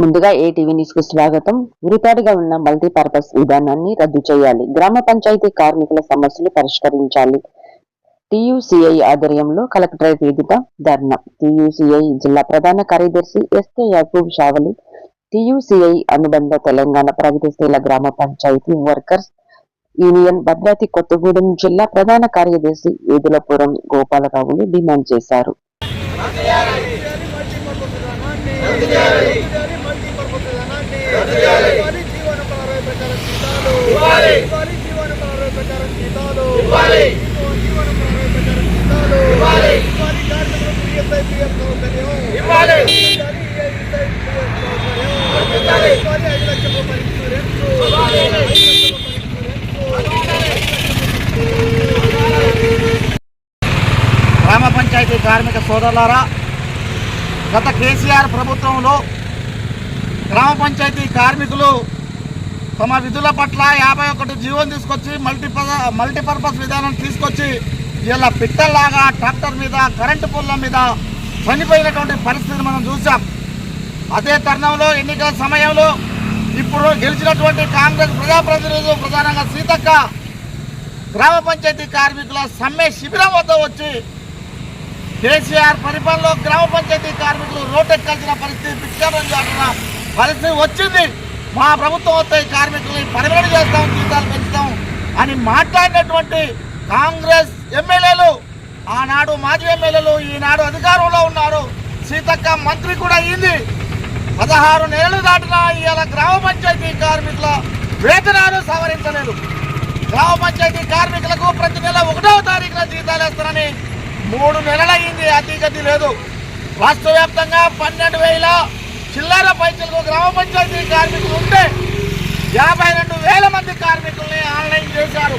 ముందుగా ATV news కు స్వాగతం. ఉరితాడుగా ఉన్న మల్టీపర్పస్ విధానాన్ని రద్దు చేయాలి. గ్రామ పంచాయతీ కార్మికుల సమస్యలు పరిష్కరించాలి. టీయూసీఐ ఆధ్వర్యంలో కలెక్టరేట్ ఎదుట ధర్నా. టీయూసీఐ జిల్లా ప్రధాన కార్యదర్శి ఎస్కే యాకూబ్ షావలి, టీయూసీఐ అనుబంధ తెలంగాణ ప్రగతిశీల గ్రామ పంచాయతీ వర్కర్స్ యూనియన్ భద్రాద్రి కొత్తగూడెం జిల్లా ప్రధాన కార్యదర్శి ఏదులపురం గోపాలరావులు డిమాండ్ చేశారు. గ్రామ పంచాయతీ కార్మిక సోదరులారా, గత కేసీఆర్ ప్రభుత్వంలో గ్రామ పంచాయతీ కార్మికులు తమ విధుల పట్ల 51 జీవోని తీసుకొచ్చి మల్టీపర్పస్ విధానం తీసుకొచ్చి ఇలా పిట్టల్లాగా ట్రాక్టర్ మీద, కరెంటు పొల్ల మీద చనిపోయినటువంటి పరిస్థితిని మనం చూసాం. అదే తరుణంలో ఎన్నికల సమయంలో ఇప్పుడు గెలిచినటువంటి కాంగ్రెస్ ప్రజాప్రతినిధులు, ప్రధానంగా సీతక్క, గ్రామ పంచాయతీ కార్మికుల సమ్మె శిబిరం వద్ద వచ్చి కేసీఆర్ పరిపాలనలో గ్రామ పంచాయతీ కార్మికులు రోడ్డెక్కాల్సిన పరిస్థితి, పిచ్చారం చేస్తున్న పరిస్థితి వచ్చింది. మా ప్రభుత్వం వస్తే కార్మికుల్ని పర్మనెంట్ చేస్తాం, జీతాలు పెంచుతాం అని మాట్లాడినటువంటి కాంగ్రెస్ ఎమ్మెల్యేలు, ఆనాడు మాజీ ఎమ్మెల్యేలు ఈనాడు అధికారంలో ఉన్నారు. సీతక్క మంత్రి కూడా అయింది. 16 నెలలు దాటినా ఇవాళ గ్రామ పంచాయతీ కార్మికుల వేతనాలు సవరించలేదు. గ్రామ పంచాయతీ కార్మికులకు ప్రతి నెల 1వ తారీఖున జీతాలు వేస్తారని 3 నెలలు అయింది, అతిగతి లేదు. రాష్ట్ర వ్యాప్తంగా 12,000 చిల్లర పైసలకు గ్రామ పంచాయతీ కార్మికులు ఉంటే 52,000 మంది కార్మికుల్ని ఆన్లైన్ చేశారు.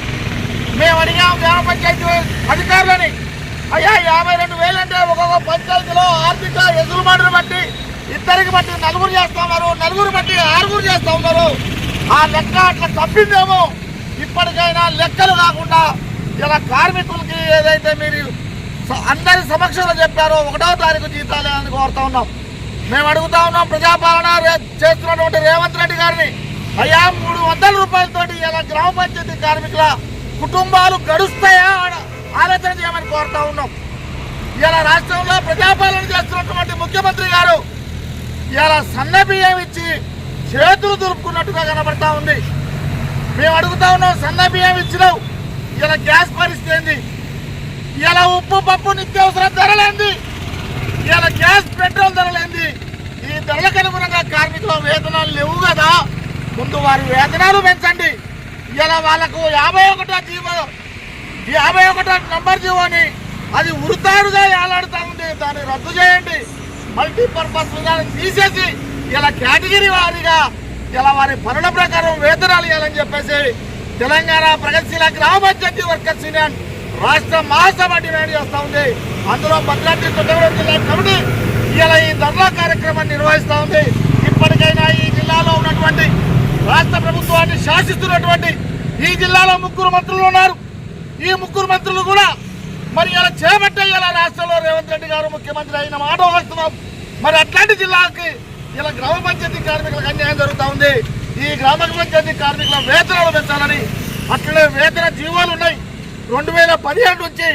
మేము అడిగాం గ్రామ పంచాయతీ అధికారులని, అయ్యా 52,000 అంటే ఒక్కొక్క పంచాయతీలో ఆర్థిక ఎదురుమాటను బట్టి ఇద్దరికి బట్టి 4 చేస్తా ఉన్నారు, 4 బట్టి 6 చేస్తా ఉన్నారు. ఆ లెక్క అట్లా తప్పిందేమో. ఇప్పటికైనా లెక్కలు కాకుండా ఇలా కార్మికులకి ఏదైతే మీరు అందరి సమక్షంలో చెప్పారో 1వ తారీఖు జీతాలే అని కోరుతా ఉన్నాం. మేము అడుగుతా ఉన్నాం ప్రజాపాలన చేస్తున్నటువంటి రేవంత్ రెడ్డి గారిని, అయ్యా 300 రూపాయలతోటి ఇలా గ్రామ పంచాయతీ కార్మికుల కుటుంబాలు గడుస్తాయా ఆలోచన చేయమని కోరుతా ఉన్నాం. ఇలా రాష్ట్రంలో ప్రజాపాలన చేస్తున్నటువంటి ముఖ్యమంత్రి గారు ఇలా సన్న బియ్యం ఇచ్చి చేతులు దులుపుకున్నట్టుగా కనబడతా ఉంది. మేము అడుగుతా ఉన్నాం, సన్న బియ్యం ఇచ్చినావు, ఇలా గ్యాస్ పరిస్థితి ఏంది? ఇలా ఉప్పు పప్పు నిత్యావసర ధరలేంది? ఇలా గ్యాస్ పెట్రోల్ ధరలేంది? ఈ ధరలకు అనుగుణంగా కార్మికుల వేతనాలు లేవు కదా, ముందు వారి వేతనాలు పెంచండి. ఇలా వాళ్ళకు 51 నంబర్ జీవోని అది ఉరుతాడుగా ఏలాడుతూ ఉంది, దాన్ని రద్దు చేయండి. మల్టీపర్పస్ విధానం తీసేసి ఇలా కేటగిరీ వారీగా ఇలా వారి పనుల ప్రకారం వేతనాలు ఇవ్వాలని చెప్పేసి తెలంగాణ ప్రగతిశీల గ్రామ పంచాయతీ వర్కర్స్ యూనియన్ రాష్ట్ర మహాసభ డిమాండ్ చేస్తూ ఉంది. అందులో భద్రాద్రి కొత్తగూడెం జిల్లా కమిటీ ఇలా ఈ ధర్నా కార్యక్రమాన్ని నిర్వహిస్తూ ఉంది. ఇప్పటికైనా ఈ జిల్లాలో ఉన్నటువంటి రాష్ట్ర ప్రభుత్వాన్ని శాసిస్తున్నటువంటి ఈ జిల్లాలో 3 మంత్రులు ఉన్నారు. ఈ 3 మంత్రులు కూడా మరి ఇలా చేపట్టే ఇలా రాష్ట్రంలో రేవంత్ రెడ్డి గారు ముఖ్యమంత్రి అయిన మాట వస్తున్నాం. మరి అట్లాంటి జిల్లాకి ఇలా గ్రామ పంచాయతీ కార్మికులకు అన్యాయం జరుగుతూ ఉంది. ఈ గ్రామ పంచాయతీ కార్మికుల వేతనాలు పెంచాలని, అట్లనే వేతన జీవాలు ఉన్నాయి. 2017 నుంచి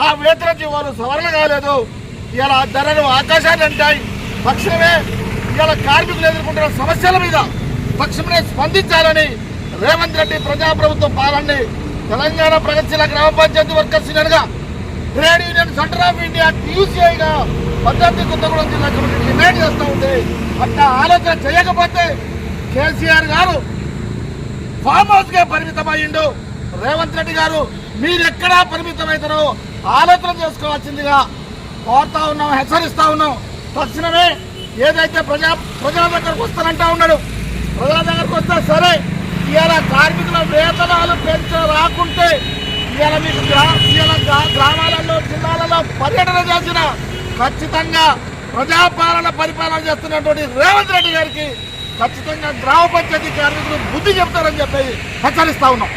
ఆ వేతన జీవాలు సవరణ కాలేదు. ఇలా ధరలు ఆకాశాన్ని అంటాయి. తక్షణమే ఇలా కార్మికులు ఎదుర్కొంటున్న సమస్యల మీద తక్షణమే స్పందించాలని రేవంత్ రెడ్డి ప్రజాప్రభుత్వం పాలనని తెలంగాణ ప్రగతిశీల గ్రామ పంచాయతీ వర్కర్స్ యూనియన్గా, trade union centre of India టీయూసీఐగా భద్రాద్రి కొత్తగూడెం జిల్లా కమిటీ డిమాండ్ చేస్తూ ఉంది. అట్లా ఆలోచన చేయకపోతే కేసీఆర్ గారు ఫామ్ హౌస్కే పరిమితమయ్యిండు. రేవంత్ రెడ్డి గారు మీరెక్కడా పరిమితమవుతారో ఆలోచన చేసుకోవాల్సిందిగా కోరుతా ఉన్నాం, హెచ్చరిస్తా ఉన్నాం. తక్షణమే ఏదైతే ప్రజల దగ్గరకు వస్తానంటా ఉన్నాడు, ప్రజల దగ్గరకు వస్తే సరే, ఇవాళ కార్మికుల వేతనాలు రాకుంటే ఇవాళ మీకు గ్రామాలలో, జిల్లాలలో పర్యటన చేసిన ఖచ్చితంగా ప్రజాపాలన పరిపాలన చేస్తున్నటువంటి రేవంత్ రెడ్డి గారికి ఖచ్చితంగా గ్రామ పంచాయతీ కార్మికులు బుద్ధి చెప్తారని చెప్పి హెచ్చరిస్తా ఉన్నాం.